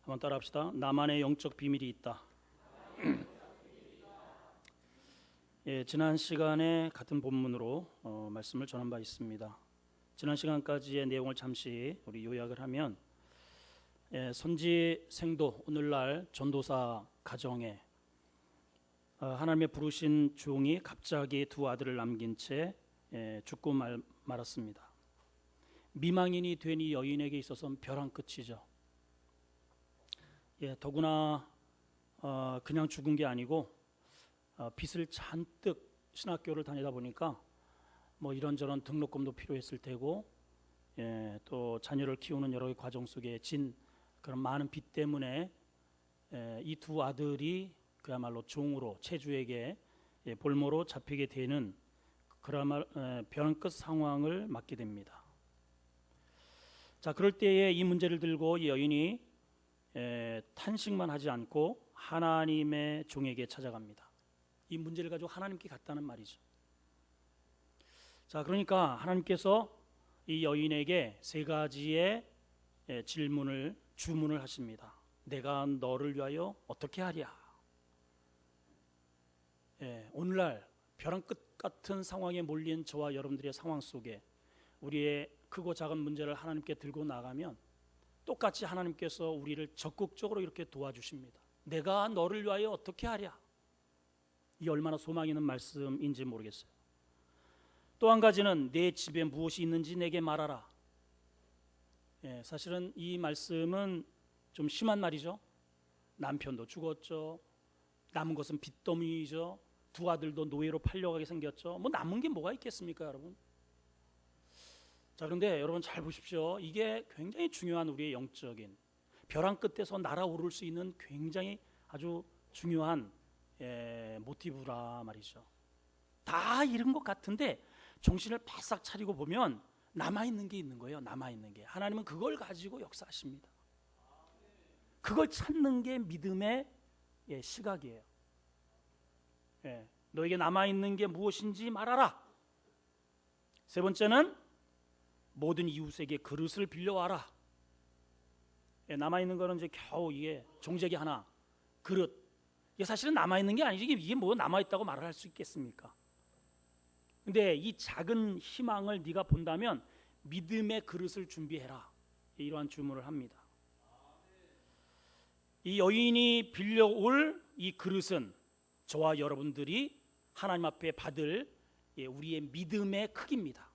한번 따라합시다. 나만의 영적 비밀이 있다. 예, 지난 시간에 같은 본문으로 말씀을 전한 바 있습니다. 지난 시간까지의 내용을 잠시 우리 요약을 하면, 선지 생도, 오늘날 전도사 가정에 하나님의 부르신 종이 갑자기 두 아들을 남긴 채 죽고 말았습니다. 미망인이 된 이 여인에게 있어서는 벼랑 끝이죠. 더구나 그냥 죽은 게 아니고 빚을 잔뜩 신학교를 다니다 보니까 뭐 이런저런 등록금도 필요했을 테고, 또 자녀를 키우는 여러 과정 속에 진 그런 많은 빚 때문에 이 두 아들이 그야말로 종으로 채주에게 볼모로 잡히게 되는 그야말로 벼랑 끝 상황을 맞게 됩니다. 자, 그럴 때에 이 문제를 들고 이 여인이 탄식만 하지 않고 하나님의 종에게 찾아갑니다. 이 문제를 가지고 하나님께 갔다는 말이죠. 자, 그러니까 하나님께서 이 여인에게 세 가지의 주문을 하십니다. 내가 너를 위하여 어떻게 하랴. 오늘날 벼랑 끝 같은 상황에 몰린 저와 여러분들의 상황 속에 우리의 크고 작은 문제를 하나님께 들고 나가면 똑같이 하나님께서 우리를 적극적으로 이렇게 도와주십니다. 내가 너를 위하여 어떻게 하랴. 이 얼마나 소망 있는 말씀인지 모르겠어요. 또 한 가지는 내 집에 무엇이 있는지 내게 말하라. 사실은 이 말씀은 좀 심한 말이죠. 남편도 죽었죠. 남은 것은 빚더미죠. 두 아들도 노예로 팔려가게 생겼죠. 뭐 남은 게 뭐가 있겠습니까, 여러분? 자, 그런데 여러분 잘 보십시오. 이게 굉장히 중요한 우리의 영적인 벼랑 끝에서 날아오를 수 있는 굉장히 아주 중요한 모티브라 말이죠. 다 잃은 것 같은데 정신을 바싹 차리고 보면 남아있는 게 있는 거예요. 남아있는 게. 하나님은 그걸 가지고 역사하십니다. 그걸 찾는 게 믿음의 시각이에요. 너에게 남아있는 게 무엇인지 말하라. 세 번째는 모든 이웃에게 그릇을 빌려와라. 남아있는 거는 이제 겨우 이게 종재기 하나, 그릇. 이게 사실은 남아있는 게 아니지. 이게 뭐 남아있다고 말을 할 수 있겠습니까? 근데 이 작은 희망을 네가 본다면 믿음의 그릇을 준비해라. 이러한 주문을 합니다. 이 여인이 빌려올 이 그릇은 저와 여러분들이 하나님 앞에 받을 우리의 믿음의 크기입니다.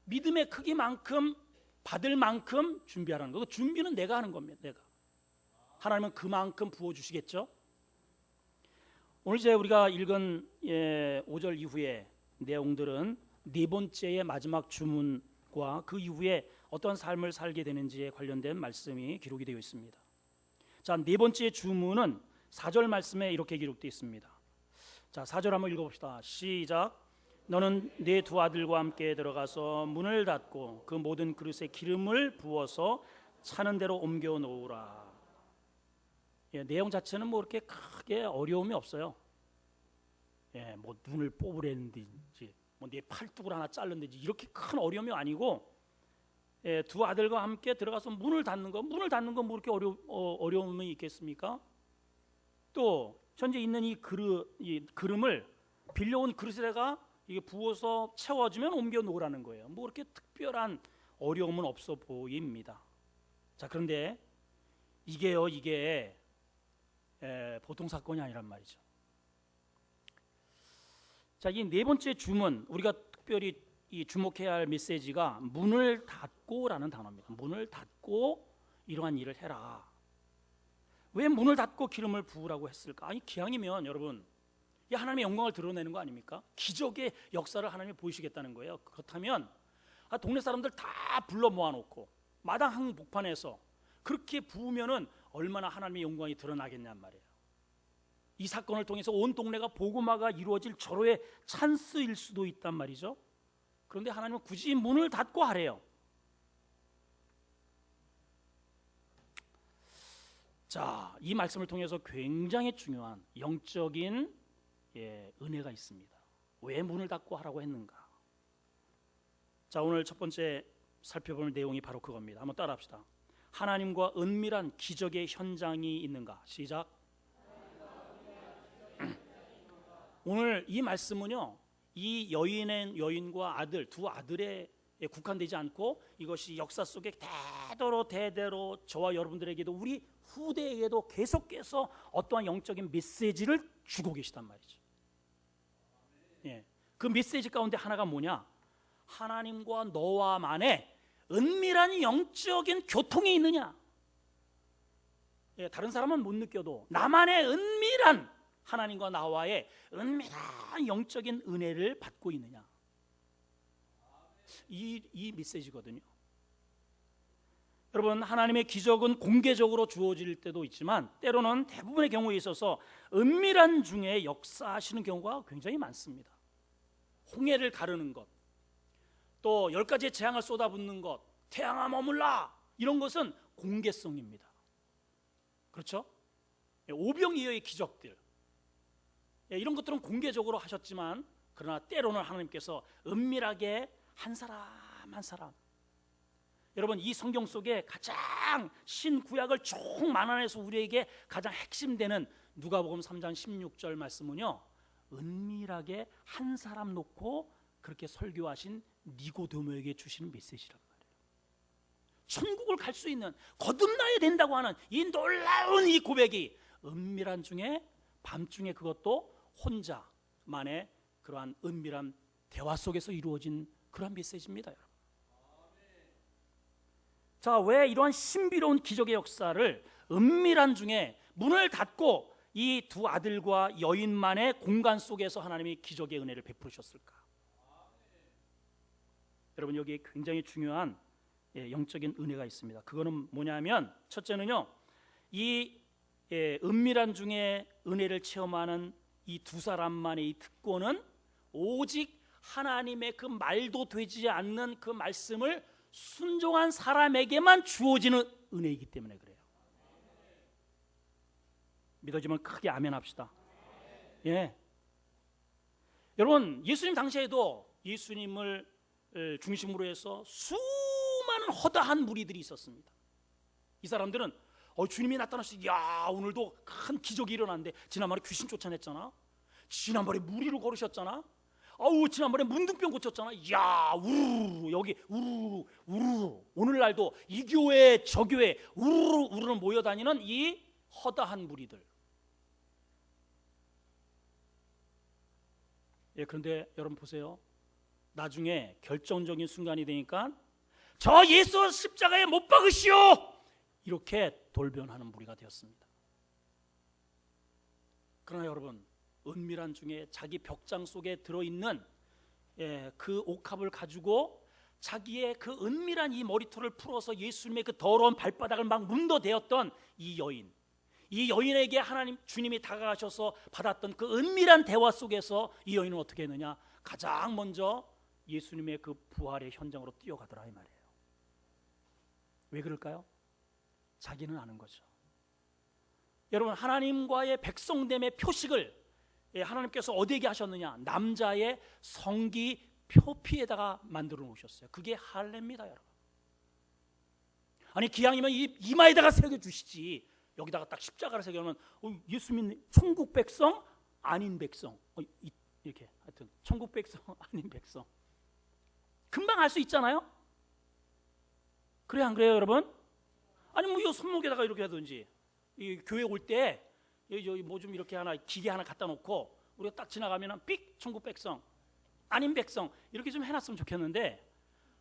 믿음의 크기만큼 받을 만큼 준비하라는 거. 준비는 내가 하는 겁니다. 내가. 하나님은 그만큼 부어주시겠죠. 오늘 이제 우리가 읽은 5절 이후의 내용들은 네 번째의 마지막 주문과 그 이후에 어떤 삶을 살게 되는지에 관련된 말씀이 기록이 되어 있습니다. 자, 네 번째 주문은 4절 말씀에 이렇게 기록되어 있습니다. 자, 4절 한번 읽어봅시다. 시작. 너는 네 두 아들과 함께 들어가서 문을 닫고 그 모든 그릇에 기름을 부어서 차는 대로 옮겨 놓으라. 내용 자체는 뭐 그렇게 크게 어려움이 없어요. 뭐 눈을 뽑으랬는지 뭐 내 팔뚝을 하나 잘랐는지 이렇게 큰 어려움이 아니고, 두 아들과 함께 들어가서 문을 닫는 거 뭐 그렇게 어려움이 있겠습니까? 또 현재 있는 이 그름을 빌려온 그릇에다가 이게 부어서 채워주면 옮겨 놓으라는 거예요. 뭐 그렇게 특별한 어려움은 없어 보입니다. 자, 그런데 이게 보통 사건이 아니란 말이죠. 자, 이 네 번째 주문, 우리가 특별히 이 주목해야 할 메시지가 문을 닫고라는 단어입니다. 문을 닫고 이러한 일을 해라. 왜 문을 닫고 기름을 부으라고 했을까? 아니, 기왕이면 여러분, 이 하나님의 영광을 드러내는 거 아닙니까? 기적의 역사를 하나님이 보이시겠다는 거예요. 그렇다면 동네 사람들 다 불러 모아놓고 마당 한복판에서 그렇게 부으면은 얼마나 하나님의 영광이 드러나겠냔 말이에요. 이 사건을 통해서 온 동네가 복음화가 이루어질 절호의 찬스일 수도 있단 말이죠. 그런데 하나님은 굳이 문을 닫고 하래요. 자, 이 말씀을 통해서 굉장히 중요한 영적인 은혜가 있습니다. 왜 문을 닫고 하라고 했는가? 자, 오늘 첫 번째 살펴볼 내용이 바로 그겁니다. 한번 따라합시다. 하나님과 은밀한 기적의 현장이 있는가? 시작. 오늘 이 말씀은요, 이 여인과 아들, 두 아들에 국한되지 않고 이것이 역사 속에 대대로 저와 여러분들에게도, 우리 후대에게도 계속해서 어떠한 영적인 메시지를 주고 계시단 말이죠. 예, 그 메시지 가운데 하나가 뭐냐? 하나님과 너와만의 은밀한 영적인 교통이 있느냐? 예, 다른 사람은 못 느껴도 나만의 은밀한, 하나님과 나와의 은밀한 영적인 은혜를 받고 있느냐? 이 메시지거든요. 여러분, 하나님의 기적은 공개적으로 주어질 때도 있지만 때로는 대부분의 경우에 있어서 은밀한 중에 역사하시는 경우가 굉장히 많습니다. 홍해를 가르는 것, 또 10가지의 재앙을 쏟아붓는 것, 태양아 머물라, 이런 것은 공개성입니다. 그렇죠? 오병이어의 기적들, 이런 것들은 공개적으로 하셨지만, 그러나 때로는 하나님께서 은밀하게 한 사람 한 사람, 여러분, 이 성경 속에 가장 신구약을 쭉 만화해서 우리에게 가장 핵심되는 누가복음 3장 16절 말씀은요, 은밀하게 한 사람 놓고 그렇게 설교하신 니고데모에게 주시는 메시지란 말이에요. 천국을 갈 수 있는, 거듭나야 된다고 하는 이 놀라운 이 고백이 은밀한 중에, 밤중에, 그것도 혼자만의 그러한 은밀한 대화 속에서 이루어진 그러한 메시지입니다, 여러분. 자, 왜 이러한 신비로운 기적의 역사를 은밀한 중에 문을 닫고 이 두 아들과 여인만의 공간 속에서 하나님이 기적의 은혜를 베푸셨을까? 여러분, 여기에 굉장히 중요한 영적인 은혜가 있습니다. 그거는 뭐냐면, 첫째는요, 이 은밀한 중에 은혜를 체험하는 이 두 사람만의 이 특권은 오직 하나님의 그 말도 되지 않는 그 말씀을 순종한 사람에게만 주어지는 은혜이기 때문에 그래요. 믿어지면 크게 아멘 합시다. 예. 여러분, 예수님 당시에도 예수님을 중심으로 해서 수많은 허다한 무리들이 있었습니다. 이 사람들은 주님이 나타나시고, 야, 오늘도 큰 기적이 일어났는데, 지난번에 귀신 쫓아냈잖아, 지난번에 무리로 걸으셨잖아, 지난번에 문둥병 고쳤잖아, 야, 우르르, 여기 우르르 우르르, 오늘날도 이 교회 저 교회 우르르 우르르 모여다니는 이 허다한 무리들. 예, 그런데 여러분 보세요, 나중에 결정적인 순간이 되니까 저 예수 십자가에 못 박으시오, 이렇게 돌변하는 무리가 되었습니다. 그러나 여러분, 은밀한 중에 자기 벽장 속에 들어있는 그 옥합을 가지고 자기의 그 은밀한 이 머리털을 풀어서 예수님의 그 더러운 발바닥을 막 문도대었던 이 여인에게 하나님 주님이 다가가셔서 받았던 그 은밀한 대화 속에서 이 여인은 어떻게 했느냐? 가장 먼저 예수님의 그 부활의 현장으로 뛰어가더라, 이 말이에요. 왜 그럴까요? 자기는 아는 거죠. 여러분, 하나님과의 백성됨의 표식을 하나님께서 어디에 하셨느냐? 남자의 성기 표피에다가 만들어 놓으셨어요. 그게 할례입니다, 여러분. 아니, 기왕이면 이마에다가 새겨주시지, 여기다가 딱 십자가를 새겨놓으면 예수 믿는 천국 백성 아닌 백성, 이렇게 하여튼 천국 백성 아닌 백성 금방 알 수 있잖아요. 그래, 안 그래요, 여러분? 아니, 뭐 이 손목에다가 이렇게 하든지, 이 교회 올 때 뭐 좀 이렇게 하나 기계 하나 갖다 놓고 우리가 딱 지나가면은 삑, 천국 백성 아닌 백성, 이렇게 좀 해놨으면 좋겠는데,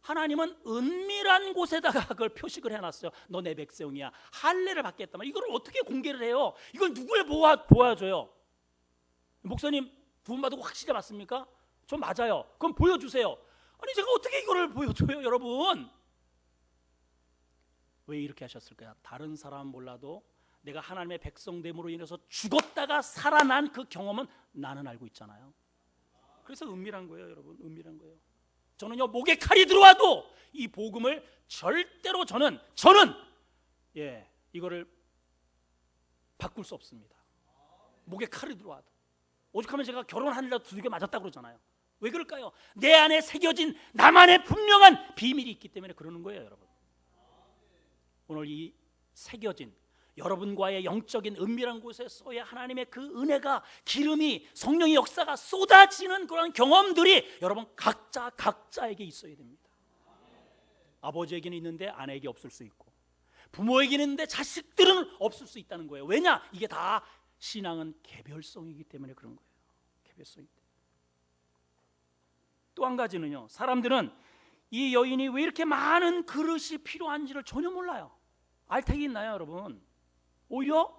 하나님은 은밀한 곳에다가 그걸 표식을 해놨어요. 너 내 백성이야, 할례를 받겠다. 이걸 어떻게 공개를 해요? 이걸 누구에 보여줘요? 목사님, 구원 받고 확실히 맞습니까? 저 맞아요. 그럼 보여주세요. 아니, 제가 어떻게 이거를 보여줘요, 여러분? 왜 이렇게 하셨을까요? 다른 사람은 몰라도 내가 하나님의 백성됨으로 인해서 죽었다가 살아난 그 경험은 나는 알고 있잖아요. 그래서 은밀한 거예요, 여러분. 은밀한 거예요. 저는요, 목에 칼이 들어와도 이 복음을 절대로 저는 이거를 바꿀 수 없습니다. 목에 칼이 들어와도. 오죽하면 제가 결혼하느라 두들겨 맞았다고 그러잖아요. 왜 그럴까요? 내 안에 새겨진 나만의 분명한 비밀이 있기 때문에 그러는 거예요, 여러분. 오늘 이 새겨진 여러분과의 영적인 은밀한 곳에서의 하나님의 그 은혜가, 기름이, 성령의 역사가 쏟아지는 그런 경험들이 여러분 각자에게 있어야 됩니다. 아버지에게는 있는데 아내에게 없을 수 있고, 부모에게는 있는데 자식들은 없을 수 있다는 거예요. 왜냐? 이게 다 신앙은 개별성이기 때문에 그런 거예요. 개별성이기 때문에. 또 한 가지는요, 사람들은 이 여인이 왜 이렇게 많은 그릇이 필요한지를 전혀 몰라요. 알택이 있나요, 여러분? 오히려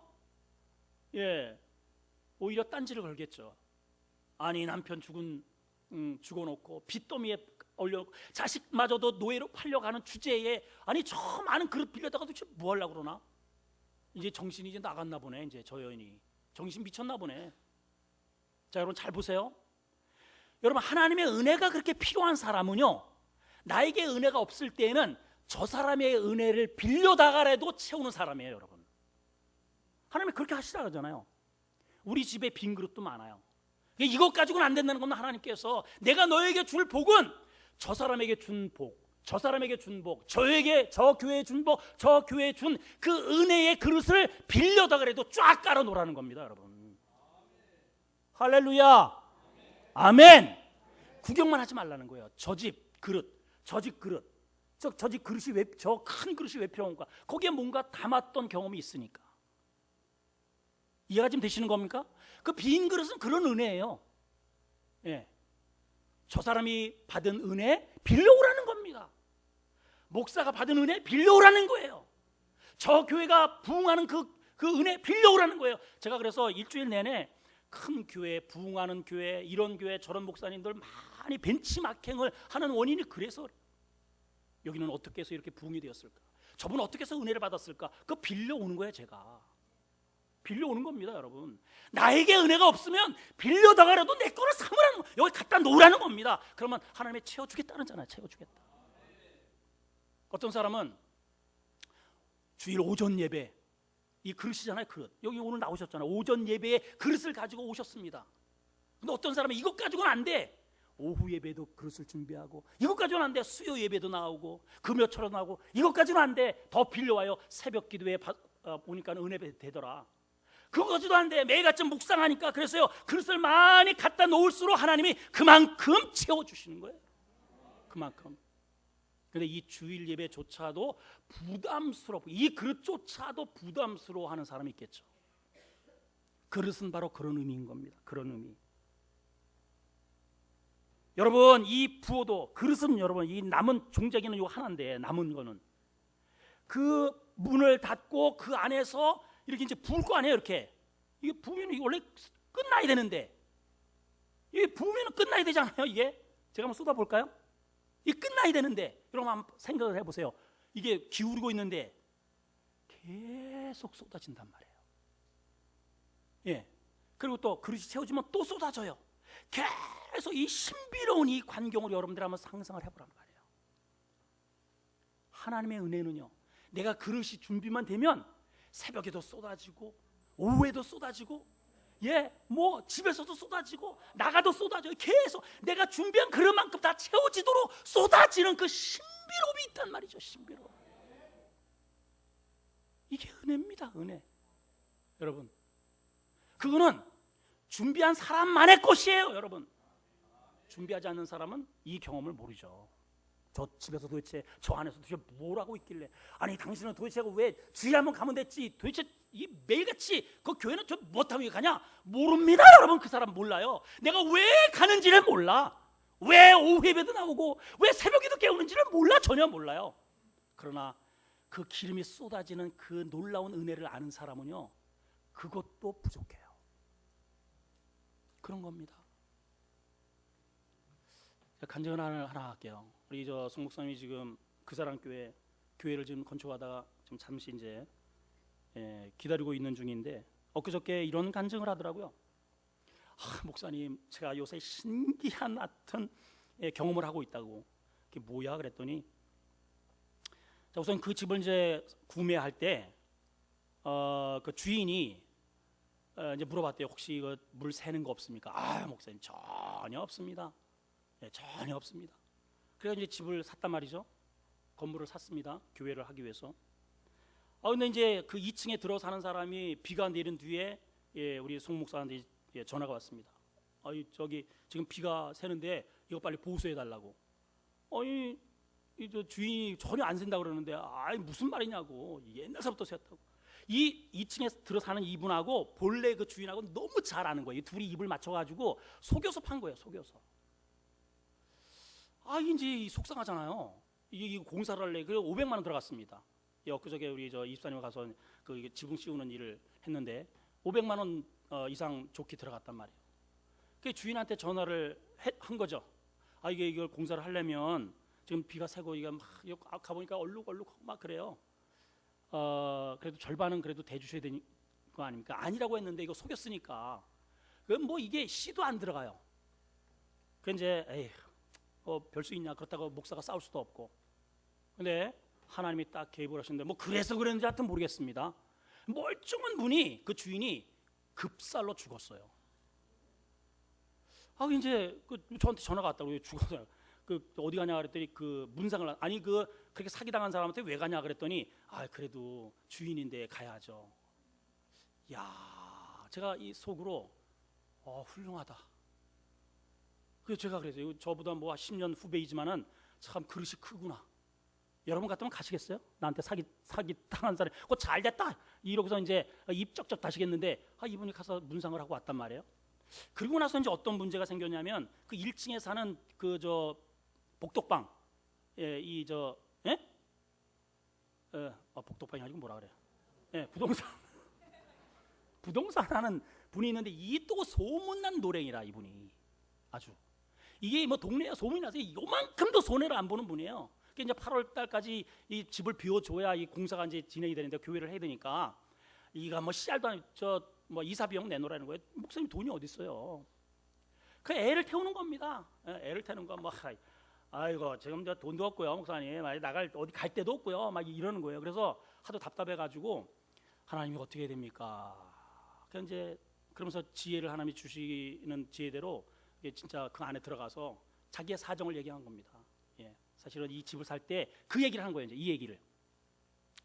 딴지를 걸겠죠. 아니, 남편 죽어놓고 빚더미에 올려, 자식마저도 노예로 팔려가는 주제에 아니 저 많은 그릇 빌려다가 도대체 뭐 하려고 그러나? 이제 정신이 이제 나갔나 보네. 이제 저 여인이 정신 미쳤나 보네. 자, 여러분 잘 보세요. 여러분, 하나님의 은혜가 그렇게 필요한 사람은요, 나에게 은혜가 없을 때에는 저 사람의 은혜를 빌려다가라도 채우는 사람이에요. 여러분, 하나님이 그렇게 하시라 그러잖아요. 우리 집에 빈 그릇도 많아요. 이것 가지고는 안 된다는 건, 하나님께서 내가 너에게 줄 복은 저 사람에게 준 복, 저 사람에게 준 복, 저에게, 저 교회에 준 복, 저 교회에 준 그 은혜의 그릇을 빌려다가라도 쫙 깔아 놓으라는 겁니다. 여러분, 할렐루야, 아멘. 구경만 하지 말라는 거예요. 저 집 그릇, 저 집 그릇, 저 집 그릇이 왜, 저 큰 그릇이 왜 필요한가? 거기에 뭔가 담았던 경험이 있으니까. 이해가 좀 되시는 겁니까? 그 빈 그릇은 그런 은혜예요. 예, 저 사람이 받은 은혜 빌려오라는 겁니다. 목사가 받은 은혜 빌려오라는 거예요. 저 교회가 부흥하는 그 은혜 빌려오라는 거예요. 제가 그래서 일주일 내내 큰 교회, 부흥하는 교회, 이런 교회, 저런 목사님들 많이 벤치마킹을 하는 원인이 그래서, 여기는 어떻게 해서 이렇게 부흥이 되었을까? 저분은 어떻게 해서 은혜를 받았을까? 그거 빌려오는 거예요. 제가 빌려오는 겁니다. 여러분, 나에게 은혜가 없으면 빌려다가라도 내 거를 삼으라는 거예요. 여기 갖다 놓으라는 겁니다. 그러면 하나님이 채워주겠다는잖아요. 채워주겠다. 어떤 사람은 주일 오전 예배, 이 그릇이잖아요. 그릇. 여기 오늘 나오셨잖아요. 오전 예배에 그릇을 가지고 오셨습니다. 근데 어떤 사람은 이것 가지고는 안 돼. 오후 예배도 그릇을 준비하고, 이것 가지고는 안 돼. 수요 예배도 나오고, 금요초로 나오고, 이것 가지고는 안 돼. 더 빌려와요. 새벽 기도에 보니까 은혜 되더라. 그거 가지도 안 돼. 매일 아침 묵상하니까. 그래서요, 그릇을 많이 갖다 놓을수록 하나님이 그만큼 채워주시는 거예요. 그만큼. 근데 이 주일 예배조차도 부담스럽고, 이 그릇조차도 부담스러워하는 사람이 있겠죠. 그릇은 바로 그런 의미인 겁니다. 그런 의미. 여러분, 이 부어도 그릇은, 여러분, 이 남은 종자기는 요 하나인데, 남은 거는 그 문을 닫고 그 안에서 이렇게 이제 부을 거 아니에요. 이렇게 이게 부으면 원래 끝나야 되는데, 이게 부으면 끝나야 되잖아요. 이게 제가 한번 쏟아볼까요? 이게 끝나야 되는데, 여러분 한번 생각을 해보세요. 이게 기울이고 있는데 계속 쏟아진단 말이에요. 예. 그리고 또 그릇이 채워지면 또 쏟아져요. 계속 이 신비로운 이 광경을 여러분들 한번 상상을 해보란 말이에요. 하나님의 은혜는요, 내가 그릇이 준비만 되면 새벽에도 쏟아지고, 오후에도 쏟아지고, 뭐 집에서도 쏟아지고, 나가도 쏟아져요. 계속 내가 준비한 그릇만큼 다 채워지도록 쏟아지는 그 신비로움이 있단 말이죠. 신비로움. 이게 은혜입니다. 은혜. 여러분, 그거는 준비한 사람만의 것이에요. 여러분, 준비하지 않는 사람은 이 경험을 모르죠. 저 집에서 도대체, 저 안에서 도대체 뭘 하고 있길래, 아니 당신은 도대체 왜 주일에 한번 가면 됐지, 도대체 이 매일같이 그 교회는 저 못하고 가냐? 모릅니다. 여러분, 그 사람 몰라요. 내가 왜 가는지를 몰라. 왜 오후 예배도 나오고 왜 새벽에도 깨우는지를 몰라. 전혀 몰라요. 그러나 그 기름이 쏟아지는 그 놀라운 은혜를 아는 사람은요, 그것도 부족해요. 그런 겁니다. 간증을 하나 할게요. 우리 저 송 목사님이 지금 그사랑교회 교회를 지금 건축하다가 좀 잠시 이제 기다리고 있는 중인데, 엊그저께 이런 간증을 하더라고요. 목사님, 제가 요새 신기한 하여튼 경험을 하고 있다고. 그게 뭐야 그랬더니, 자, 우선 그 집을 이제 구매할 때 그 주인이 이제 물어봤대요. 혹시 이거 물 새는 거 없습니까? 목사님, 전혀 없습니다. 전혀 없습니다. 그래서 이제 집을 샀단 말이죠. 건물을 샀습니다. 교회를 하기 위해서. 근데 이제 그 2층에 들어 사는 사람이 비가 내린 뒤에 우리 송 목사한테 전화가 왔습니다. 저기 지금 비가 새는데 이거 빨리 보수해 달라고. 저 주인이 전혀 안 샌다 그러는데 무슨 말이냐고. 옛날서부터 샜다고. 이 2층에 들어 사는 이분하고 본래 그 주인하고 너무 잘 아는 거예요. 둘이 입을 맞춰가지고 속여서 판 거예요. 속여서. 이제 속상하잖아요. 이 공사를 할래. 그래서 500만 원 들어갔습니다. 엊그저께 우리 저 입사님 가서 그 지붕 씌우는 일을 했는데 500만 원 이상 좋게 들어갔단 말이에요. 그 주인한테 전화를 한 거죠. 이걸 공사를 하려면 지금 비가 새고 이게 막 가보니까 얼룩얼룩 막 그래요. 그래도 절반은 그래도 대주셔야 되는 거 아닙니까? 아니라고 했는데 이거 속였으니까. 그럼 뭐 이게 씨도 안 들어가요. 그 이제 별 수 있냐? 그렇다고 목사가 싸울 수도 없고. 근데 하나님이 딱 개입을 하시는데 뭐 그래서 그랬는지 하여튼 모르겠습니다. 멀쩡한 분이 그 주인이 급살로 죽었어요. 이제 저한테 전화가 왔다고. 죽었어요. 어디 가냐 그랬더니 문상을 그렇게 사기당한 사람한테 왜 가냐 그랬더니 그래도 주인인데 가야죠. 야, 제가 이 속으로 훌륭하다. 그래서 제가 그랬어요. 저보다 뭐 10년 후배이지만은 참 그릇이 크구나. 여러분 같으면 가시겠어요? 나한테 사기 당한 사람 그거 잘 됐다 이러고서 이제 입 쩍쩍 다시겠는데 이분이 가서 문상을 하고 왔단 말이에요. 그리고 나서 이제 어떤 문제가 생겼냐면 그 1층에 사는 복덕방 복덕방이 아니고 뭐라 그래? 부동산 하는 분이 있는데 이 또 소문난 노랭이라 이분이 아주 이게 뭐 동네에 소문이 나서 요만큼도 손해를 안 보는 분이에요. 그러니까 이제 8월 달까지 이 집을 비워줘야 이 공사가 이제 진행이 되는데 교회를 해야 되니까 이가 뭐 씨알도 아니고 이사 비용 내놓으라는 거예요. 목사님 돈이 어디 있어요? 그 애를 태우는 겁니다. 애를 태우는 거 아이고 지금 저 돈도 없고요 목사님 어디 갈 데도 없고요 막 이러는 거예요. 그래서 하도 답답해가지고 하나님이 어떻게 해야 됩니까? 그러면서 지혜를 하나님이 주시는 지혜대로 진짜 그 안에 들어가서 자기의 사정을 얘기한 겁니다. 사실은 이 집을 살 때 그 얘기를 한 거예요. 이제 이 얘기를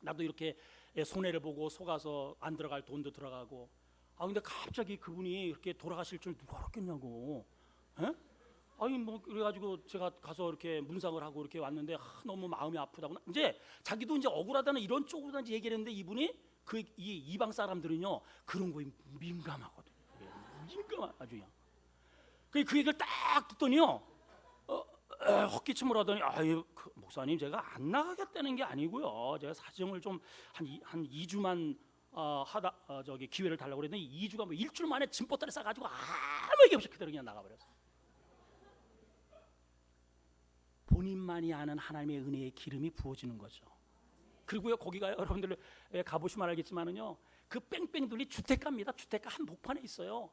나도 이렇게 손해를 보고 속아서 안 들어갈 돈도 들어가고 근데 갑자기 그분이 이렇게 돌아가실 줄 누가 알았겠냐고. 뭐 그래가지고 제가 가서 이렇게 문상을 하고 이렇게 왔는데 너무 마음이 아프다고 이제 자기도 이제 억울하다는 이런 쪽으로 이제 얘기를 했는데 이분이 이 이방 사람들은요 그런 거에 민감하거든요. 아주 그냥 그 얘기를 딱 듣더니요 헛기침을 하더니 목사님 제가 안 나가겠다는 게 아니고요. 제가 사정을 좀 한 2주만 기회를 달라고 그랬더니 2주가 뭐 일주일 만에 짐보따리 싸가지고 아무 얘기 없이 그대로 그냥 나가버렸어요. 본인만이 아는 하나님의 은혜의 기름이 부어지는 거죠. 그리고요 거기가 여러분들 가보시면 알겠지만은요 그 뺑뺑돌이 주택가입니다. 주택가 한 목판에 있어요.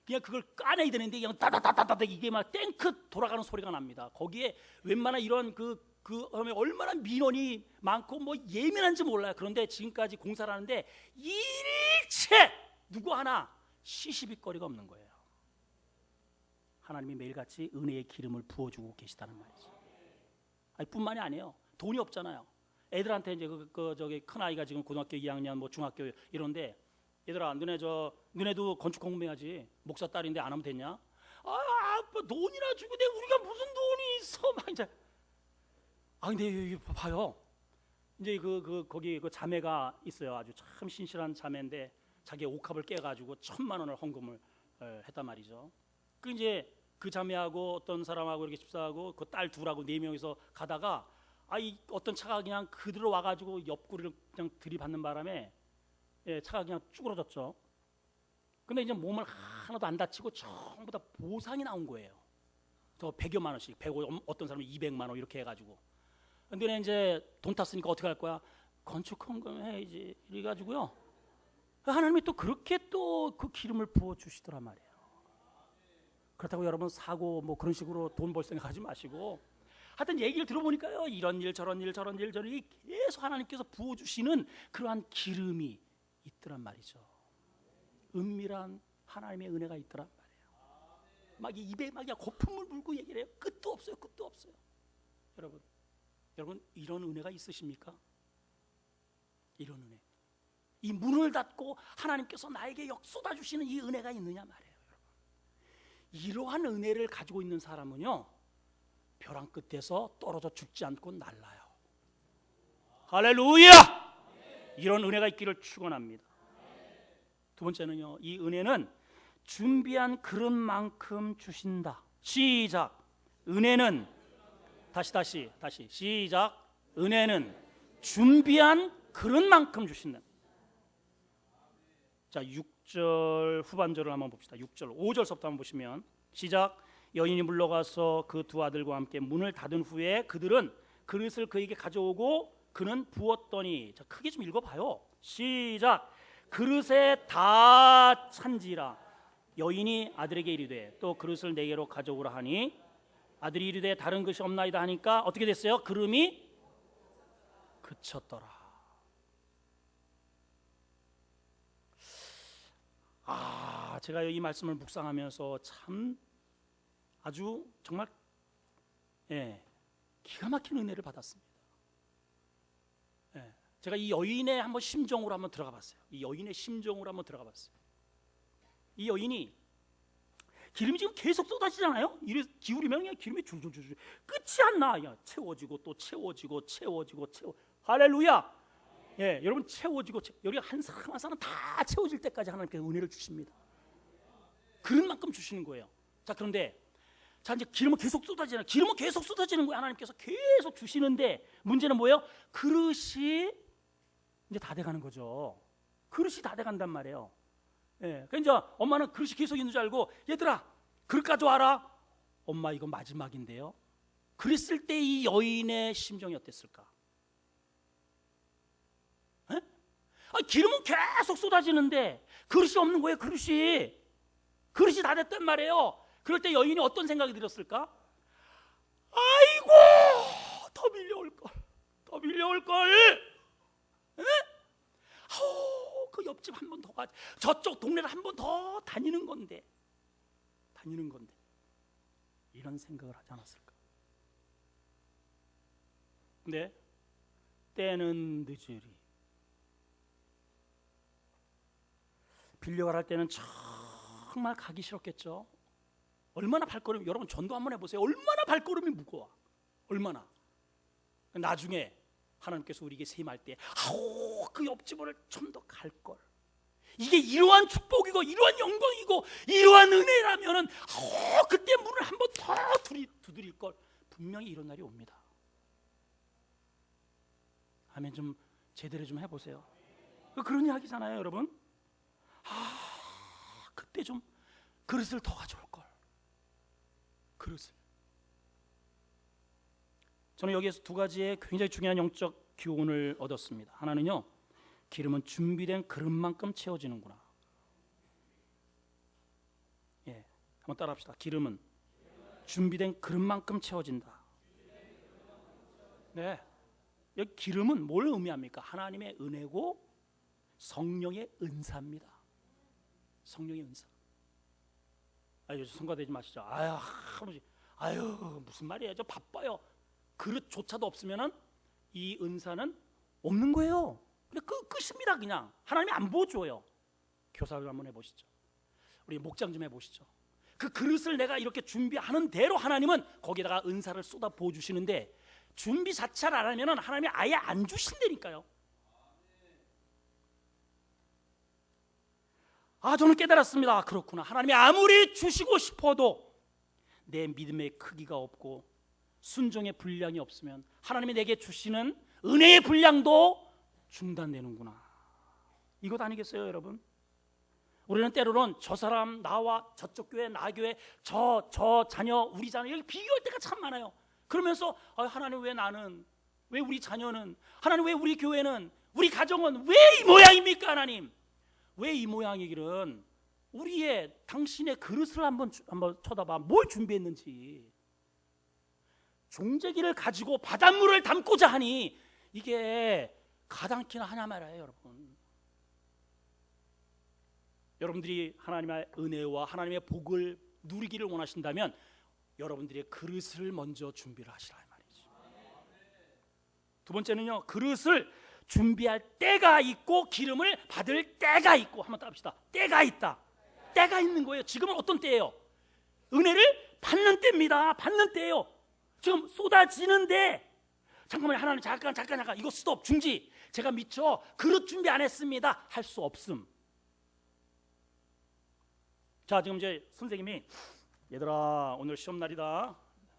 그냥 그걸 까내야 되는데 그냥 따다다다다 이게 막 탱크 돌아가는 소리가 납니다. 거기에 웬만한 이런 얼마나 민원이 많고 뭐 예민한지 몰라요. 그런데 지금까지 공사를 하는데 일체 누구 하나 시시비거리가 없는 거예요. 하나님이 매일같이 은혜의 기름을 부어주고 계시다는 말이죠. 뿐만이 아니에요. 돈이 없잖아요. 애들한테 이제 저기 큰 아이가 지금 고등학교 2학년 뭐 중학교 이런데 얘들아 너네도 건축 공부해야지. 목사 딸인데 안 하면 되냐? 아빠 돈이나 주고 우리가 무슨 돈이 있어 막 이제. 근데 여기 봐요. 이제 거기 그 자매가 있어요. 아주 참 신실한 자매인데 자기 옥합을 깨가지고 1,000만 원을 헌금을 했단 말이죠. 이제 그 자매하고 어떤 사람하고 이렇게 집사하고 그 딸 둘하고 4명이서 가다가 어떤 차가 그냥 그대로 와가지고 옆구리를 그냥 들이받는 바람에 차가 그냥 쭈그러졌죠. 근데 이제 몸을 하나도 안 다치고 전부 다 보상이 나온 거예요. 저 100여만 원씩, 100원, 어떤 사람은 200만 원 이렇게 해가지고. 근데 이제 돈 탔으니까 어떻게 할 거야? 건축 헌금 해야지. 이래가지고요. 하나님이 또 그렇게 또 그 기름을 부어 주시더란 말이에요. 그렇다고 여러분 사고 뭐 그런 식으로 돈 벌 생각하지 마시고. 하여튼 얘기를 들어보니까요. 이런 일 저런 일 계속 하나님께서 부어 주시는 그러한 기름이 있더란 말이죠. 은밀한 하나님의 은혜가 있더란 말이에요. 막 입에 막 거품을 물고 얘기를 해요. 끝도 없어요. 여러분 이런 은혜가 있으십니까? 이런 은혜. 이 문을 닫고 하나님께서 나에게 쏟아주시는 이 은혜가 있느냐 말이에요. 이러한 은혜를 가지고 있는 사람은요, 벼랑 끝에서 떨어져 죽지 않고 날라요. 할렐루야! 이런 은혜가 있기를 축원합니다. 두 번째는요, 이 은혜는 준비한 그릇만큼 주신다. 시작. 은혜는 다시 시작. 은혜는 준비한 그릇만큼 주신다. 자, 6절 후반절을 한번 봅시다. 6절 5절서부터 한번 보시면 시작. 여인이 물러가서 그 두 아들과 함께 문을 닫은 후에 그들은 그릇을 그에게 가져오고 그는 부었더니, 자, 크게 좀 읽어봐요. 시작. 그릇에 다 찬지라. 여인이 아들에게 이르되 또 그릇을 내게로 가져오라 하니 아들이 이르되 다른 것이 없나이다 하니까 어떻게 됐어요? 그름이 그쳤더라. 제가 이 말씀을 묵상하면서 참 아주 정말 기가 막힌 은혜를 받았습니다. 제가 이 여인의 한번 심정으로 한번 들어가 봤어요. 이 여인의 심정으로 한번 들어가 봤어요. 이 여인이 기름이 지금 계속 쏟아지잖아요. 이래 기울이면 그냥 기름이 줄줄줄 끝이 안 나. 야, 채워지고 또 채워지고. 할렐루야. 여러분 채워지고 여기 한 사람 한 사람 다 채워질 때까지 하나님께서 은혜를 주십니다. 그릇만큼 주시는 거예요. 자, 그런데 자, 이제 기름은 계속 쏟아지는 거예요. 하나님께서 계속 주시는데 문제는 뭐예요? 그릇이 이제 다 돼가는 거죠. 그릇이 다 돼간단 말이에요. 그러니까 이제 엄마는 그릇이 계속 있는 줄 알고 얘들아 그릇 가져와라. 엄마 이거 마지막인데요. 그랬을 때 이 여인의 심정이 어땠을까? 기름은 계속 쏟아지는데 그릇이 없는 거예요. 그릇이 다 됐단 말이에요. 그럴 때 여인이 어떤 생각이 들었을까? 아이고 더 밀려올 걸. 그 옆집 한 번 더 가, 저쪽 동네를 한 번 더 다니는 건데 이런 생각을 하지 않았을까? 근데 때는 늦으리. 빌려갈 때는 정말 가기 싫었겠죠. 얼마나 발걸음이, 여러분 전도 한번 해보세요. 얼마나 발걸음이 무거워. 얼마나. 나중에 하나님께서 우리에게 세임할 때 그 옆집을 좀 더 갈 걸. 이게 이러한 축복이고 이러한 영광이고 이러한 은혜라면은 그때 문을 한 번 더 두드릴 걸. 분명히 이런 날이 옵니다. 아멘. 좀 제대로 좀 해보세요. 그런 이야기잖아요, 여러분. 그때 좀 그릇을 더 가져올 걸. 그릇을. 저는 여기에서 두 가지의 굉장히 중요한 영적 교훈을 얻었습니다. 하나는요, 기름은 준비된 그릇만큼 채워지는구나. 한번 따라합시다. 기름은 준비된 그릇만큼 채워진다. 여기 기름은 뭘 의미합니까? 하나님의 은혜고 성령의 은사입니다. 성령의 은사. 요즘 성가되지 마시죠. 아버지, 무슨 말이에요? 저 바빠요. 그릇조차도 없으면은 이 은사는 없는 거예요. 그냥 끝입니다. 그냥 하나님이 안 보여줘요. 교사를 한번 해보시죠. 우리 목장 좀 해보시죠. 그 그릇을 내가 이렇게 준비하는 대로 하나님은 거기다가 은사를 쏟아 부어주시는데 준비 자체를 안 하면은 하나님이 아예 안 주신다니까요. 저는 깨달았습니다. 그렇구나. 하나님이 아무리 주시고 싶어도 내 믿음의 크기가 없고 순종의 분량이 없으면 하나님이 내게 주시는 은혜의 분량도 중단되는구나. 이것 아니겠어요, 여러분? 우리는 때로는 저 사람, 나와 저쪽 교회, 나 교회, 저 자녀, 우리 자녀 이렇게 비교할 때가 참 많아요. 그러면서 하나님 왜 나는, 왜 우리 자녀는, 하나님 왜 우리 교회는, 우리 가정은 왜 이 모양입니까? 하나님 왜 이 모양이기는 우리의 당신의 그릇을 한번 쳐다봐. 뭘 준비했는지. 종재기를 가지고 바닷물을 담고자 하니 이게 가당키나 하냐 말이에요, 여러분. 여러분들이 하나님의 은혜와 하나님의 복을 누리기를 원하신다면 여러분들의 그릇을 먼저 준비를 하시라 이 말이죠. 두 번째는요, 그릇을 준비할 때가 있고 기름을 받을 때가 있고. 한번 따봅시다. 때가 있다. 때가 있는 거예요. 지금은 어떤 때예요? 은혜를 받는 때입니다. 받는 때예요. 지금 쏟아지는데 잠깐만요. 하나님 잠깐 이거 스톱 중지. 제가 미처 그릇 준비 안 했습니다. 할 수 없음. 자, 지금 이제 선생님이 얘들아 오늘 시험날이다.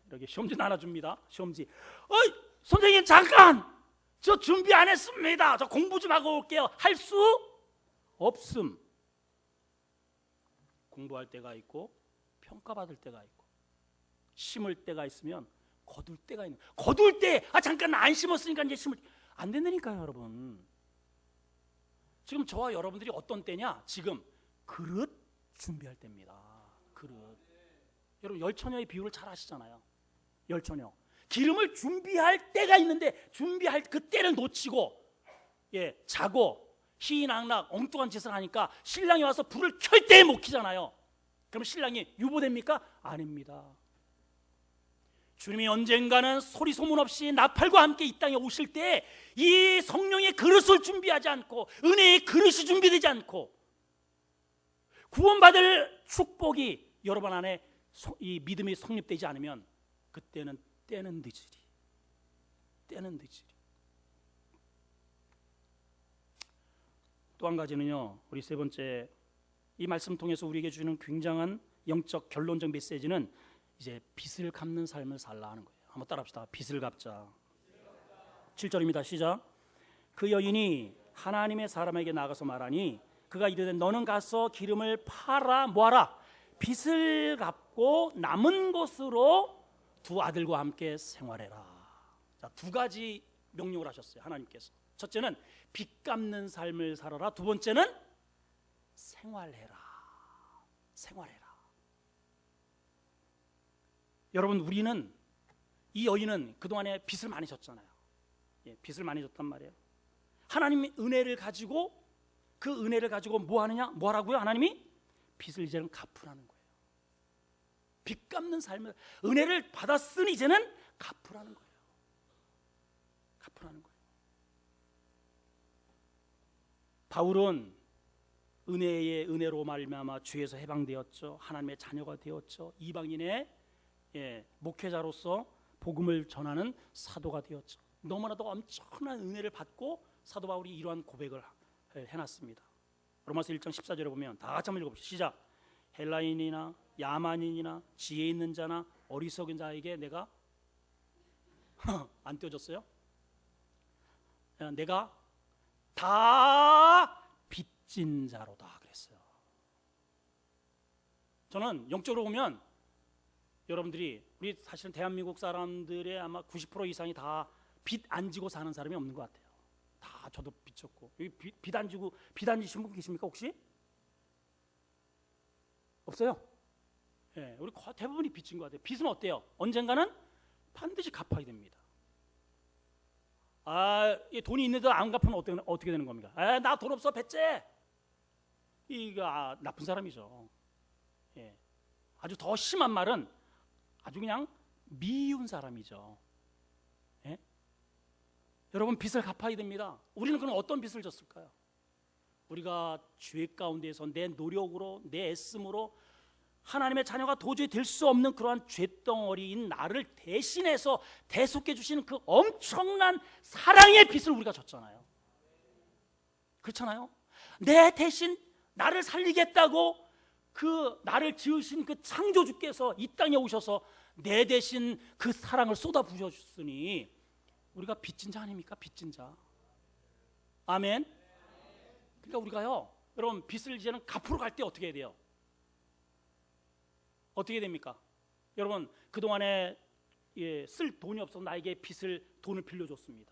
이렇게 시험지 나눠줍니다. 시험지. 어이 선생님 잠깐. 저 준비 안 했습니다. 저 공부 좀 하고 올게요. 할 수 없음. 공부할 때가 있고 평가받을 때가 있고 심을 때가 있으면 거둘 때가 있는. 거둘 때 잠깐 안 심었으니까 이제 심을 안 된다니까요, 여러분. 지금 저와 여러분들이 어떤 때냐? 지금 그릇 준비할 때입니다. 그릇. 여러분 열처녀의 비유를 잘 아시잖아요. 열처녀. 기름을 준비할 때가 있는데 준비할 그 때를 놓치고 자고 희희낙낙 엉뚱한 짓을 하니까 신랑이 와서 불을 켤 때 못 켜잖아요. 그럼 신랑이 유보됩니까? 아닙니다. 주님이 언젠가는 소리 소문 없이 나팔과 함께 이 땅에 오실 때 이 성령의 그릇을 준비하지 않고 은혜의 그릇이 준비되지 않고 구원받을 축복이 여러분 안에 이 믿음이 성립되지 않으면 그때는 때는 늦으리. 때는 늦으리. 또 한 가지는요. 우리 세 번째 이 말씀 통해서 우리에게 주는 굉장한 영적 결론적 메시지는 이제 빚을 갚는 삶을 살라 하는 거예요. 한번 따라합시다. 빚을 갚자. 7절입니다. 시작. 그 여인이 하나님의 사람에게 나가서 말하니 그가 이르되 너는 가서 기름을 팔아 뭐하라? 빚을 갚고 남은 것으로 두 아들과 함께 생활해라. 자, 두 가지 명령을 하셨어요. 하나님께서. 첫째는 빚 갚는 삶을 살아라. 두 번째는 생활해라. 생활해라. 여러분 우리는 이 여인은 그동안에 빚을 많이 졌잖아요. 빚을 많이 졌단 말이에요. 하나님의 은혜를 가지고 그 은혜를 가지고 뭐 하느냐? 뭐 하라고요? 하나님이 빚을 이제는 갚으라는 거예요. 빚 갚는 삶을 은혜를 받았으니 이제는 갚으라는 거예요. 갚으라는 거예요. 바울은 은혜의 은혜로 말미암아 죄에서 해방되었죠. 하나님의 자녀가 되었죠. 이방인의 목회자로서 복음을 전하는 사도가 되었죠. 너무나도 엄청난 은혜를 받고 사도 바울이 이러한 고백을 해놨습니다. 로마서 1장 14절에 보면 다 같이 한번 읽어봅시다. 시작. 헬라인이나 야만인이나 지혜 있는 자나 어리석은 자에게 내가 안 떼어졌어요? 내가 다 빚진 자로다 그랬어요. 저는 영적으로 보면 여러분들이 우리 사실은 대한민국 사람들의 아마 90% 이상이 다 빚 안 지고 사는 사람이 없는 것 같아요. 다 저도 빚 졌고 여기 빚 안 지고 빚 안 지신 분 계십니까 혹시? 없어요? 예, 우리 대부분이 빚진 것 같아요. 빚은 어때요? 언젠가는 반드시 갚아야 됩니다. 돈이 있는데 안 갚으면 어떻게 되는 겁니까? 나 돈 없어 뱉제. 이거 나쁜 사람이죠. 예, 아주 더 심한 말은 아주 그냥 미운 사람이죠. 예? 여러분 빚을 갚아야 됩니다. 우리는 그럼 어떤 빚을 졌을까요? 우리가 죄 가운데서 내 노력으로 내 애씀으로 하나님의 자녀가 도저히 될 수 없는 그러한 죄덩어리인 나를 대신해서 대속해 주시는 그 엄청난 사랑의 빚을 우리가 졌잖아요. 그렇잖아요. 내 대신 나를 살리겠다고 그 나를 지으신 그 창조주께서 이 땅에 오셔서 내 대신 그 사랑을 쏟아 부으셨으니 우리가 빚진 자 아닙니까? 빚진 자. 아멘. 그러니까 우리가요, 여러분 빚을 이제는 갚으러 갈 때 어떻게 해야 돼요? 어떻게 됩니까? 여러분 그동안에 쓸 돈이 없어서 나에게 돈을 빌려줬습니다.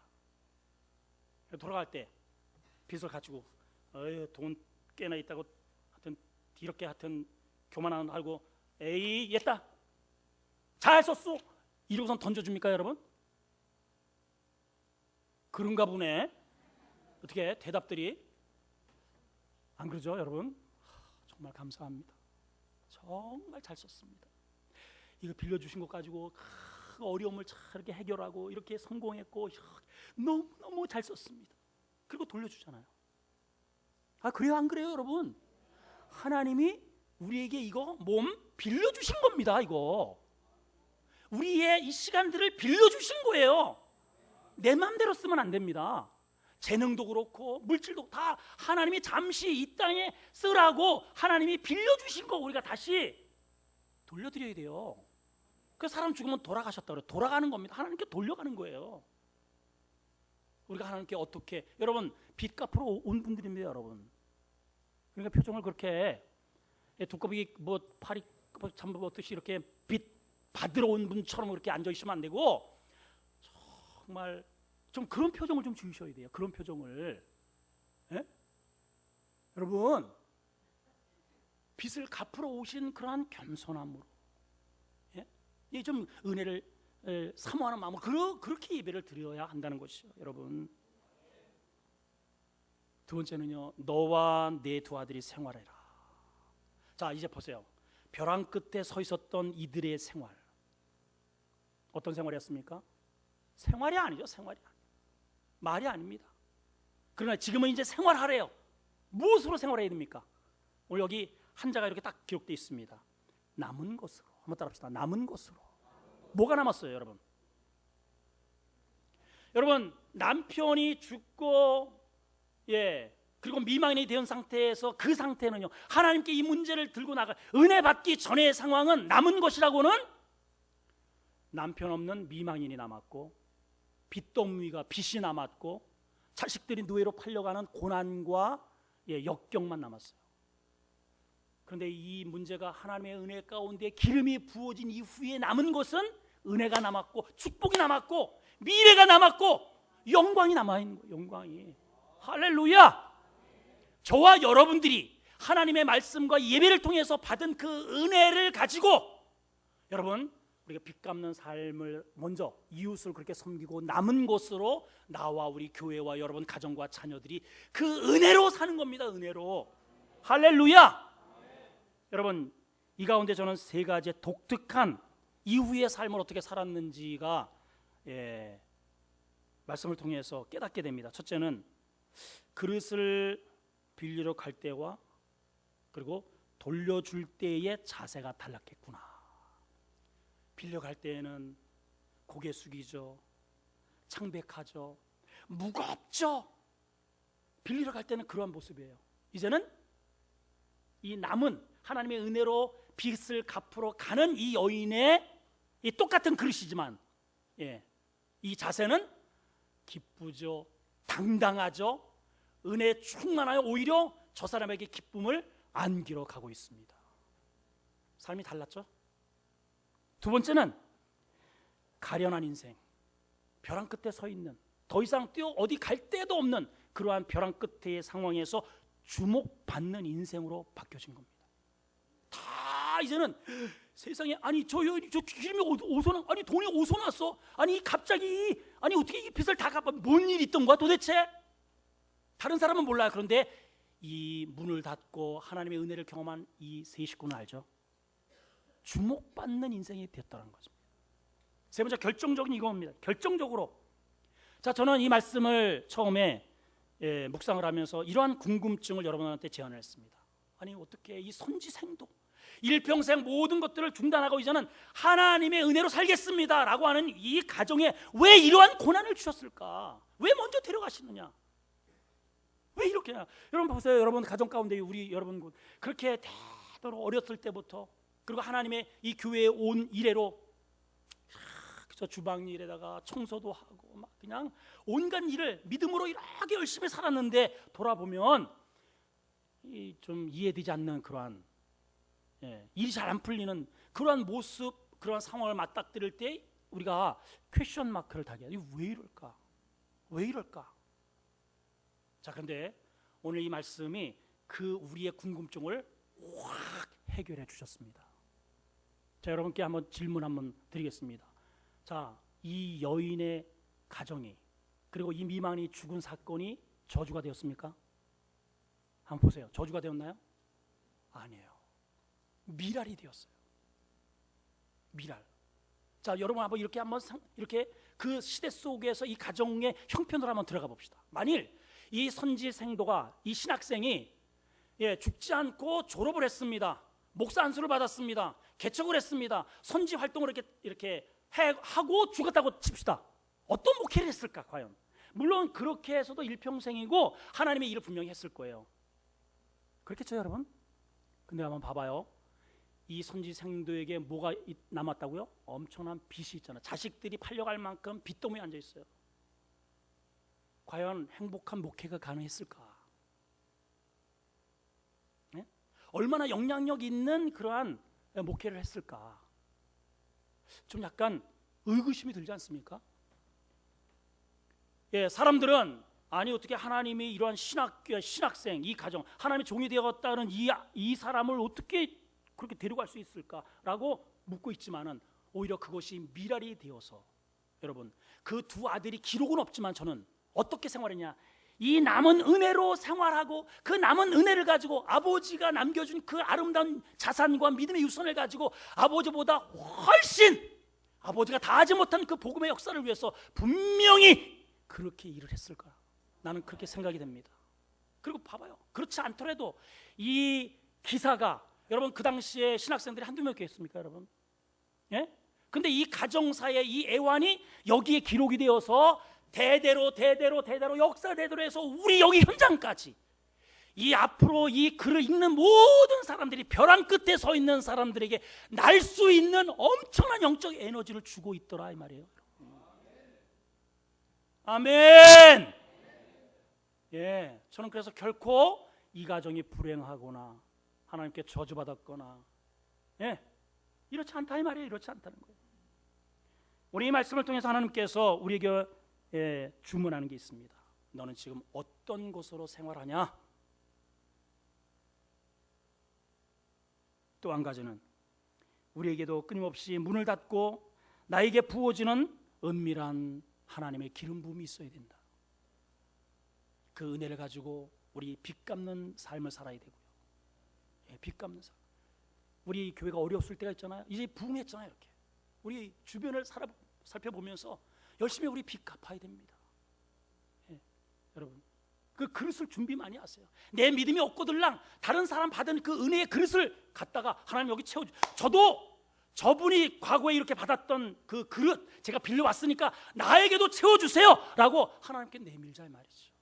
돌아갈 때 빚을 가지고 돈 꽤나 있다고 하여튼 이렇게 하여튼 교만한 알고 에이 옛다 잘 썼어 이러고선 던져줍니까 여러분? 그런가 보네. 어떻게 대답들이 안 그러죠 여러분? 정말 감사합니다. 정말 잘 썼습니다. 이거 빌려주신 것 가지고 그 어려움을 잘 이렇게 해결하고 이렇게 성공했고 너무너무 잘 썼습니다. 그리고 돌려주잖아요. 그래요 안 그래요 여러분? 하나님이 우리에게 이거 몸 빌려주신 겁니다. 이거 우리의 이 시간들을 빌려주신 거예요. 내 마음대로 쓰면 안 됩니다. 재능도 그렇고 물질도 다 하나님이 잠시 이 땅에 쓰라고 하나님이 빌려주신 거 우리가 다시 돌려드려야 돼요. 그 사람 죽으면 돌아가셨다 그래요. 돌아가는 겁니다. 하나님께 돌려가는 거예요. 우리가 하나님께 어떻게, 여러분 빚 갚으러 온 분들입니다 여러분. 그러니까 표정을 그렇게 두꺼비 뭐 파리 잠버듯이 이렇게 빚 받으러 온 분처럼 그렇게 앉아 있으면 안 되고 정말 좀 그런 표정을 좀 지으셔야 돼요. 그런 표정을. 예? 여러분 빚을 갚으러 오신 그러한 겸손함으로, 예? 좀 은혜를 사모하는 마음으로 그렇게 예배를 드려야 한다는 것이죠. 여러분 두 번째는요, 너와 내 두 아들이 생활해라. 자 이제 보세요. 벼랑 끝에 서 있었던 이들의 생활, 어떤 생활이었습니까? 생활이 아니죠. 생활이 아니에요. 말이 아닙니다. 그러나 지금은 이제 생활하래요. 무엇으로 생활해야 됩니까? 오늘 여기 한자가 이렇게 딱 기록되어 있습니다. 남은 것으로. 한번 따라합시다. 남은 것으로. 뭐가 남았어요 여러분? 여러분 남편이 죽고 그리고 미망인이 된 상태에서 그 상태는요, 하나님께 이 문제를 들고 나가 은혜 받기 전의 상황은 남은 것이라고는 남편 없는 미망인이 남았고, 빚도 없는 위가 빚이 남았고, 자식들이 노예로 팔려가는 고난과 역경만 남았어요. 그런데 이 문제가 하나님의 은혜 가운데 기름이 부어진 이후에 남은 것은 은혜가 남았고, 축복이 남았고, 미래가 남았고, 영광이 남아있는 거예요. 영광이. 할렐루야. 저와 여러분들이 하나님의 말씀과 예배를 통해서 받은 그 은혜를 가지고 여러분 우리가 빚 갚는 삶을 먼저 이웃을 그렇게 섬기고 남은 것으로 나와 우리 교회와 여러분 가정과 자녀들이 그 은혜로 사는 겁니다. 은혜로. 할렐루야. 여러분 이 가운데 저는 세 가지의 독특한 이후의 삶을 어떻게 살았는지가 말씀을 통해서 깨닫게 됩니다. 첫째는 그릇을 빌리러 갈 때와 그리고 돌려줄 때의 자세가 달랐겠구나. 빌려갈 때에는 고개 숙이죠. 창백하죠. 무겁죠. 빌리러 갈 때는 그러한 모습이에요. 이제는 이 남은 하나님의 은혜로 빚을 갚으러 가는 이 여인의 이 똑같은 그릇이지만 이 자세는 기쁘죠. 당당하죠. 은혜 충만하여 오히려 저 사람에게 기쁨을 안기러 가고 있습니다. 삶이 달랐죠. 두 번째는 가련한 인생, 벼랑 끝에 서 있는, 더 이상 뛰어 어디 갈 데도 없는 그러한 벼랑 끝의 상황에서 주목받는 인생으로 바뀌어진 겁니다. 다 이제는 세상에 아니 저 기름이 어디서 나? 아니 돈이 어디서 났어? 아니 갑자기 아니 어떻게 이 빚을 다 갚아? 뭔 일이 있던 거야 도대체? 다른 사람은 몰라요. 그런데 이 문을 닫고 하나님의 은혜를 경험한 이 세 식구는 알죠. 주목받는 인생이 됐다는 거죠. 세 번째 결정적인 이겁니다. 결정적으로 자 저는 이 말씀을 처음에 묵상을 하면서 이러한 궁금증을 여러분한테 제안을 했습니다. 아니 어떻게 이 선지생도 일평생 모든 것들을 중단하고 이제는 하나님의 은혜로 살겠습니다 라고 하는 이 가정에 왜 이러한 고난을 주셨을까? 왜 먼저 데려가시느냐? 왜 이렇게? 여러분 보세요. 여러분 가정 가운데 우리 여러분 그렇게 대대로 어렸을 때부터 그리고 하나님의 이 교회에 온 이래로 저 주방 일에다가 청소도 하고 막 그냥 온갖 일을 믿음으로 이렇게 열심히 살았는데 돌아보면 좀 이해되지 않는 그러한 일이 잘 안 풀리는 그러한 모습, 그러한 상황을 맞닥뜨릴 때 우리가 퀘션 마크를 달게 해요. 왜 이럴까? 왜 이럴까? 자, 그런데 오늘 이 말씀이 그 우리의 궁금증을 확 해결해 주셨습니다. 자, 여러분께 한번 질문 한번 드리겠습니다. 자, 이 여인의 가정이 그리고 이 미망이 죽은 사건이 저주가 되었습니까? 한번 보세요. 저주가 되었나요? 아니에요. 미랄이 되었어요. 미랄. 자, 여러분 한번 이렇게 그 시대 속에서 이 가정의 형편으로 한번 들어가 봅시다. 만일 이 선지생도가, 이 신학생이 죽지 않고 졸업을 했습니다. 목사 안수를 받았습니다. 개척을 했습니다. 선지 활동을 이렇게 하고 죽었다고 칩시다. 어떤 목회를 했을까 과연? 물론 그렇게 해서도 일평생이고 하나님의 일을 분명히 했을 거예요. 그렇겠죠 여러분? 근데 한번 봐봐요. 이 선지생도에게 뭐가 남았다고요? 엄청난 빚이 있잖아요. 자식들이 팔려갈 만큼 빚더미에 앉아 있어요. 과연 행복한 목회가 가능했을까? 네? 얼마나 영향력 있는 그러한 목회를 했을까? 좀 약간 의구심이 들지 않습니까? 사람들은 아니 어떻게 하나님이 이러한 신학생, 이 가정, 하나님의 종이 되었다는 이 사람을 어떻게 그렇게 데려갈 수 있을까라고 묻고 있지만은 오히려 그것이 미랄이 되어서 여러분 그 두 아들이 기록은 없지만 저는 어떻게 생활했냐, 이 남은 은혜로 생활하고 그 남은 은혜를 가지고 아버지가 남겨준 그 아름다운 자산과 믿음의 유산을 가지고 아버지보다 훨씬 아버지가 다 하지 못한 그 복음의 역사를 위해서 분명히 그렇게 일을 했을 거야. 나는 그렇게 생각이 됩니다. 그리고 봐봐요. 그렇지 않더라도 이 기사가 여러분 그 당시에 신학생들이 한두 명이었습니까 여러분? 예? 근데 이 가정사의 이 애환이 여기에 기록이 되어서 대대로 역사 대대로 해서 우리 여기 현장까지 이 앞으로 이 글을 읽는 모든 사람들이 벼랑 끝에 서 있는 사람들에게 날 수 있는 엄청난 영적 에너지를 주고 있더라 이 말이에요. 아멘. 예, 저는 그래서 결코 이 가정이 불행하거나 하나님께 저주받았거나 이렇지 않다 이 말이에요. 이렇지 않다는 거예요. 우리 이 말씀을 통해서 하나님께서 우리에게 주문하는 게 있습니다. 너는 지금 어떤 곳으로 생활하냐? 또 한 가지는 우리에게도 끊임없이 문을 닫고 나에게 부어지는 은밀한 하나님의 기름 부음이 있어야 된다. 그 은혜를 가지고 우리 빚 갚는 삶을 살아야 되고요. 빚 갚는 삶. 우리 교회가 어려웠을 때가 있잖아요. 이제 부흥했잖아요. 이렇게 우리 주변을 살펴보면서 열심히 우리 빚 갚아야 됩니다. 여러분 그 그릇을 준비 많이 하세요. 내 믿음이 없거들랑 다른 사람 받은 그 은혜의 그릇을 갖다가 하나님 여기 채워주. 저도 저분이 과거에 이렇게 받았던 그 그릇 제가 빌려왔으니까 나에게도 채워주세요 라고 하나님께 내밀자 이 말이죠.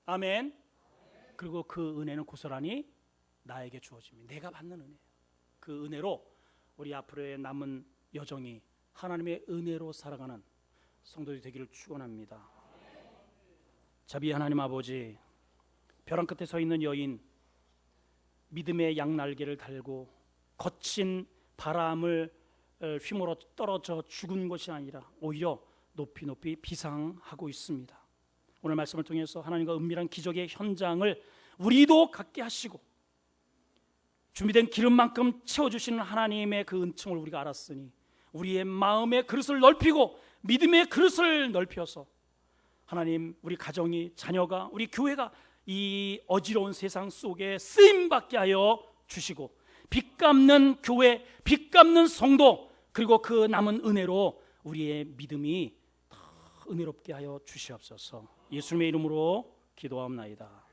아멘. 그리고 그 은혜는 고스란히 나에게 주어집니다. 내가 받는 은혜예요. 그 은혜로 우리 앞으로의 남은 여정이 하나님의 은혜로 살아가는 성도들이 되기를 축원합니다. 자비 하나님 아버지, 벼랑 끝에 서 있는 여인, 믿음의 양날개를 달고 거친 바람을 휘몰아 떨어져 죽은 것이 아니라 오히려 높이 비상하고 있습니다. 오늘 말씀을 통해서 하나님과 은밀한 기적의 현장을 우리도 갖게 하시고 준비된 기름만큼 채워주시는 하나님의 그 은총을 우리가 알았으니 우리의 마음의 그릇을 넓히고 믿음의 그릇을 넓혀서 하나님 우리 가정이, 자녀가, 우리 교회가 이 어지러운 세상 속에 쓰임받게 하여 주시고 빚 갚는 교회, 빚 갚는 성도, 그리고 그 남은 은혜로 우리의 믿음이 더 은혜롭게 하여 주시옵소서. 예수님의 이름으로 기도하옵나이다.